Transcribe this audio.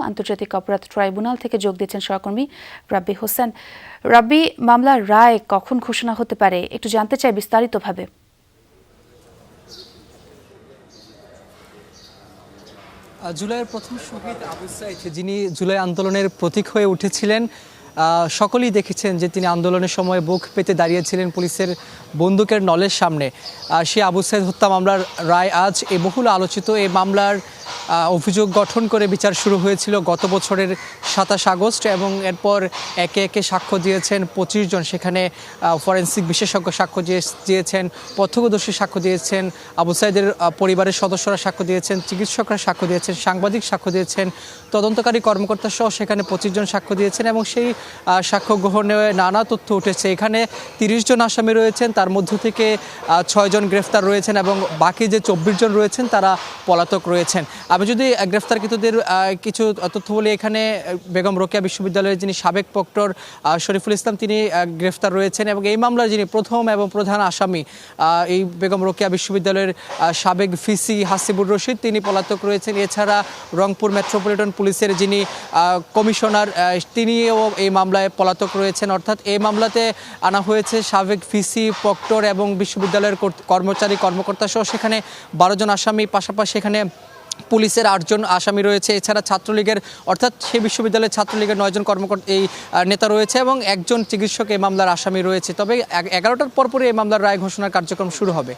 আন্তর্জাতিক অপরাধ ট্রাইব্যুনাল থেকে যোগ দিয়েছেন সহকর্মী রাব্বি হোসেন। রাব্বি, মামলার রায় কখন ঘোষণা হতে পারে একটু জানতে চাই বিস্তারিতভাবে। জুলাইয়ের প্রথম শহীদ আবু সাঈদ, যিনি জুলাই আন্দোলনের প্রতীক হয়ে উঠেছিলেন, সকলেই দেখেছেন যে তিনি আন্দোলনের সময় বুক পেতে দাঁড়িয়েছিলেন পুলিশের বন্দুকের নলের সামনে। সেই আবু সাঈদ হত্যা মামলার রায় আজ এই বহুল আলোচিত এই মামলার অভিযোগ গঠন করে বিচার শুরু হয়েছিল গত বছরের 27 আগস্ট এবং এরপর একে একে সাক্ষ্য দিয়েছেন 25 জন। সেখানে ফরেন্সিক বিশেষজ্ঞ সাক্ষ্য দিয়েছেন, প্রত্যক্ষদর্শী সাক্ষ্য দিয়েছেন, আবু সাঈদের পরিবারের সদস্যরা সাক্ষ্য দিয়েছেন, চিকিৎসকরা সাক্ষ্য দিয়েছেন, সাংবাদিক সাক্ষ্য দিয়েছেন, তদন্তকারী কর্মকর্তা সহ সেখানে 25 জন সাক্ষ্য দিয়েছেন এবং সেই সাক্ষ্য গ্রহণে নানা তথ্য উঠেছে। এখানে 30 জন আসামি রয়েছেন, তার মধ্য থেকে 6 জন গ্রেফতার রয়েছেন এবং বাকি যে 24 জন রয়েছেন তারা পলাতক রয়েছেন। আমি যদি গ্রেফতারকৃতদের কিছু তথ্য বলি, এখানে বেগম রোকেয়া বিশ্ববিদ্যালয়ের যিনি সাবেক প্রক্টর শরীফুল ইসলাম তিনি গ্রেফতার রয়েছেন এবং এই মামলার যিনি প্রথম এবং প্রধান আসামি এই বেগম রোকেয়া বিশ্ববিদ্যালয়ের সাবেক ভিসি হাসিবুর রশিদ তিনি পলাতক রয়েছেন। এছাড়া রংপুর মেট্রোপলিটন পুলিশের যিনি কমিশনার তিনিও এই মামলায় পলাতক রয়েছেন। অর্থাৎ এই মামলাতে আনা হয়েছে সাবেক ভিসি, প্রক্টর এবং বিশ্ববিদ্যালয়ের কর্মকর্তা সহ সেখানে 12 জন আসামি, পাশাপাশি এখানে পুলিশের 8 জন আসামি রয়েছে। এছাড়া ছাত্রলীগের অর্থাৎ সেই বিশ্ববিদ্যালয়ের ছাত্রলীগের 9 জন কর্মকর্তা এই নেতা রয়েছে এবং একজন চিকিৎসক এই মামলার আসামি রয়েছে। তবে 11টার পরপরই এই মামলার রায় ঘোষণার কার্যক্রম শুরু হবে।